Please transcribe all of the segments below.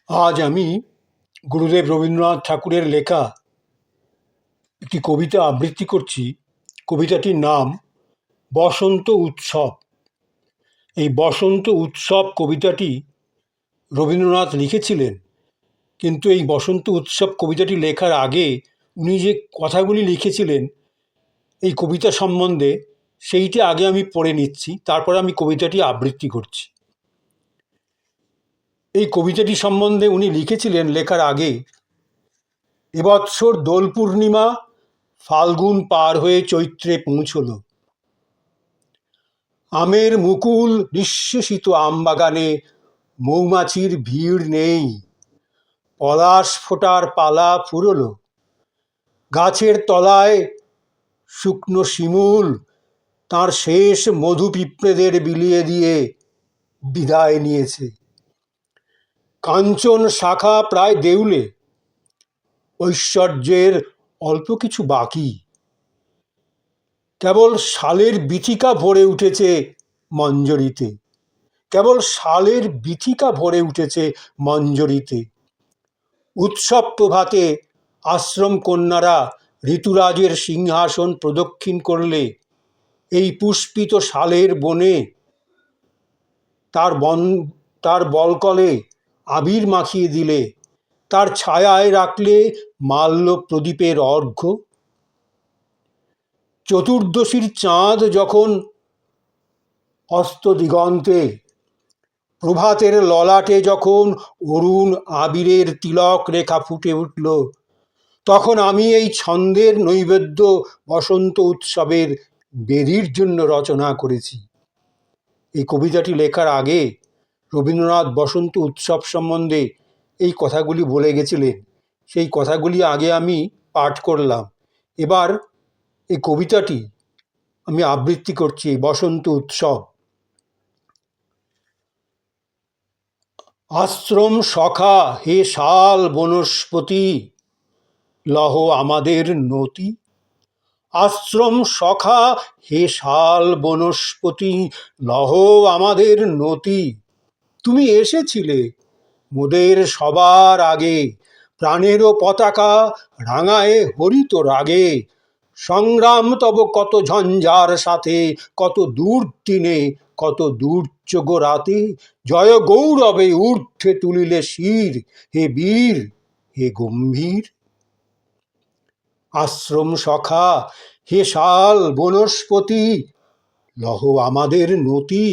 আজ আমি গুরুদেব রবীন্দ্রনাথ ঠাকুরের লেখা একটি কবিতা আবৃত্তি করছি। কবিতাটির নাম বসন্ত উৎসব। এই বসন্ত উৎসব কবিতাটি রবীন্দ্রনাথ লিখেছিলেন, কিন্তু এই বসন্ত উৎসব কবিতাটি লেখার আগে উনি যে কথাগুলি লিখেছিলেন এই কবিতা সম্বন্ধে, সেইটা আগে আমি পড়ে নিচ্ছি, তারপরে আমি কবিতাটি আবৃত্তি করছি। এই কবিতাটি সম্বন্ধে উনি লিখেছিলেন লেখার আগে, এবৎসর দোল পূর্ণিমা ফাল্গুন পার হয়ে চৈত্রে পৌঁছল। আমের মুকুল নিঃশেষিত আমবাগানে মৌমাছির ভিড় নেই। পলাশ ফোটার পালা ফুরল। গাছের তলায় শুকনো শিমুল তার শেষ মধু পিঁপড়েদের বিলিয়ে দিয়ে বিদায় নিয়েছে। কাঞ্চন শাখা প্রায় দেউলে, ঐশ্বর্যের অল্প কিছু বাকি। কেবল শালের বিথিকা ভরে উঠেছে মঞ্জরিতে, কেবল শালের বিথিকা ভরে উঠেছে মঞ্জরিতে। উৎসব প্রভাতে আশ্রম কন্যারা ঋতুরাজের সিংহাসন প্রদক্ষিণ করলে এই পুষ্পিত শালের বনে তার বলকলে আবির মাখিয়ে দিলে, তার ছায়ায় রাখলে মাল্য প্রদীপের অর্ঘ্য। চতুর্দশীর চাঁদ যখন অস্ত দিগন্তে, প্রভাতের ললাটে যখন অরুণ আবিরের তিলক রেখা ফুটে উঠল, তখন আমি এই ছন্দের নৈবেদ্য বসন্ত উৎসবের বেদির জন্য রচনা করেছি। এই কবিতাটি লেখার আগে রবীন্দ্রনাথ বসন্ত উৎসব সম্বন্ধে এই কথাগুলি বলে গেছিলেন, সেই কথাগুলি আগে আমি পাঠ করলাম। এবার এই কবিতাটি আমি আবৃত্তি করছি, বসন্ত উৎসব। আশ্রম সখা হে শাল বনস্পতি, লহ আমাদের নতি। আশ্রম সখা হে শাল বনস্পতি, লহ আমাদের নতি। তুমি এসেছিলে মোদের সবার আগে, প্রাণেরও পতাকা রাঙায়ে হরিত রাগে। সংগ্রাম তব কত ঝঞ্ঝার সাথে, কত দুর্দিনে, কত দুর্যোগ রাতে। জয় গৌরবে ঊর্ধ্বে তুলিলে শির, হে বীর, হে গম্ভীর। আশ্রম সখা হে শাল বনস্পতি, লহ আমাদের নতি।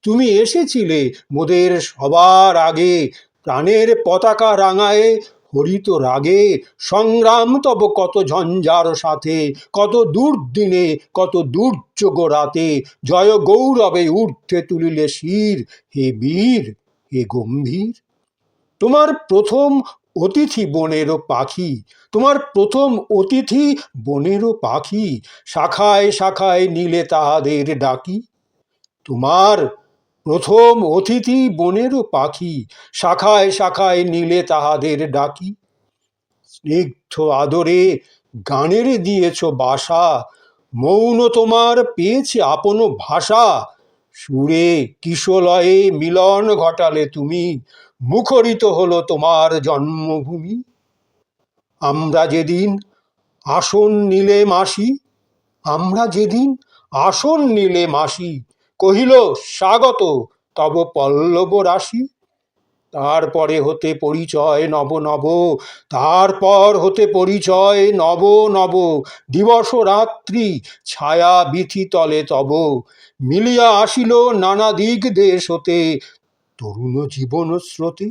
তুমি এসেছিলে মোদের সবার আগে, প্রাণের পতাকা রাঙায়ে হরিত রাগে। সংগ্রাম তব কত ঝঞ্ঝার সাথে, কত দুর্দিনে, কত দুর্যোগ রাতে। জয় গৌরবে ঊর্ধ্বে তুলিলে শির, হে বীর, হে গম্ভীর। তোমার প্রথম অতিথি বনেরও পাখি, তোমার প্রথম অতিথি বনেরও পাখি। শাখায় শাখায় নীলে তাহাদের ডাকি। তোমার প্রথম অতিথি বনেরও পাখি, শাখায় শাখায় নীলে তাহাদের ডাকি। স্নিগ্ধ আদরে গানের দিয়েছ বাসা, মৌন তোমার পেয়েছে আপন ভাষা। সুরে কিশলয়ে মিলন ঘটালে তুমি, মুখরিত হলো তোমার জন্মভূমি। আমরা যেদিন আসন নিলে মাসি, আমরা যেদিন আসন নিলে মাসি, কহিল স্বাগত তব পল্লব রাশি। তারপরে হতে পরিচয় নব নব, তারপর হতে পরিচয় নব নব। দিবস রাত্রি ছায়া বিথি তলে তব, মিলিয়া আসিল নানা দিক দেশ হতে তরুণ জীবন স্রোতে।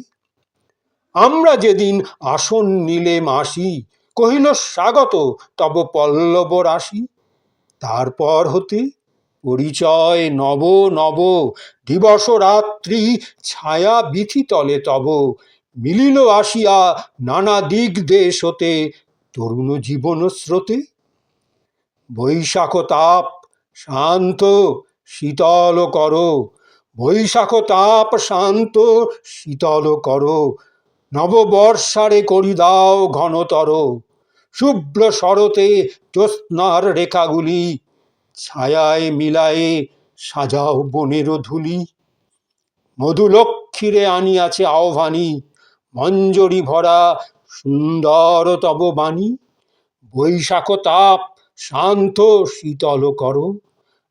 আমরা যেদিন আসন নিলে মাসি, কহিল স্বাগত তব পল্লব রাশি। তারপর হতে পরিচয় নব নব, দিবস রাত্রি ছায়া বিথি তলে তব, মিলিল আসিয়া নানা দিক দেশ হতে তরুণ জীবন স্রোতে। বৈশাখ তাপ শান্ত শীতল করো, বৈশাখ তাপ শান্ত শীতল করো। নববর্ষারে করি দাও ঘনতর, শুভ্র শরতে জ্যোৎস্নার রেখাগুলি ছায়ায় মিলায়ে সাজাও বনের ধুলি। মধুলক্ষ্মীরে আনিয়াছে আহ্বানী, মঞ্জরি ভরা সুন্দর তব বাণী। বৈশাখ তাপ শান্ত শীতল করো,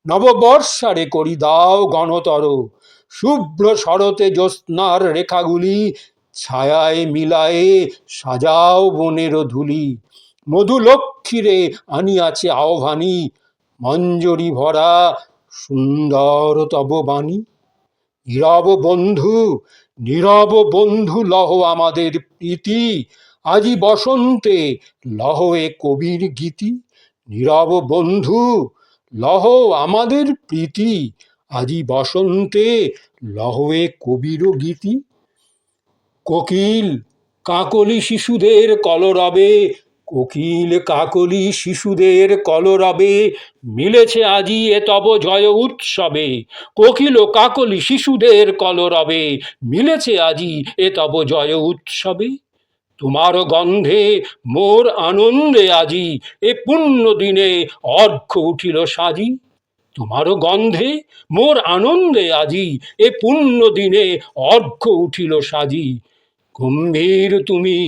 নববর্ষারে করি দাও গণতর। শুভ্র শরতে জ্যোৎস্নার রেখাগুলি ছায়ায় মিলায়ে সাজাও বনের ধুলি। মধুলক্ষ্মীরে আনিয়াছে আহ্বানী, মঞ্জরি ভরা সুন্দর তব বাণী। নীরব বন্ধু, নীরব বন্ধু লহ আমাদের প্রীতি, আজি বসন্তে লহ এ কবির গীতি। নীরব বন্ধু লহ আমাদের প্রীতি, আজি বসন্তে লহ এ কবির গীতি। কোকিল কাকলি শিশুদের কলরবে, কোকিল কাকলি শিশুদের কলরবে, মিলেছে আজি এ তব জয় উৎসবে। কোকিল ও কাকলি শিশুদের কলরবে, মিলেছে আজি এ তব জয় উৎসবে। তোমার গন্ধে মোর আনন্দে আজি, এ পুণ্য দিনে অর্ঘ্য উঠিল সাজি। তোমার গন্ধে মোর আনন্দে আজি, এ পুণ্য দিনে অর্ঘ্য উঠিল সাজি। গম্ভীর তুমি,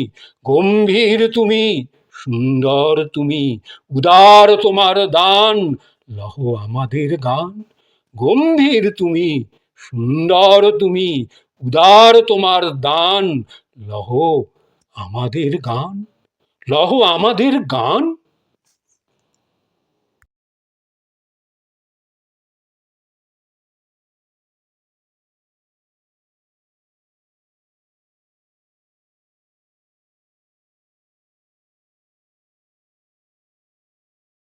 গম্ভীর তুমি, সুন্দর তুমি, উদার তোমার দান, লহ আমাদের গান। গম্ভীর তুমি, সুন্দর তুমি, উদার তোমার দান, লহ আমাদের গান, লহ আমাদের গান।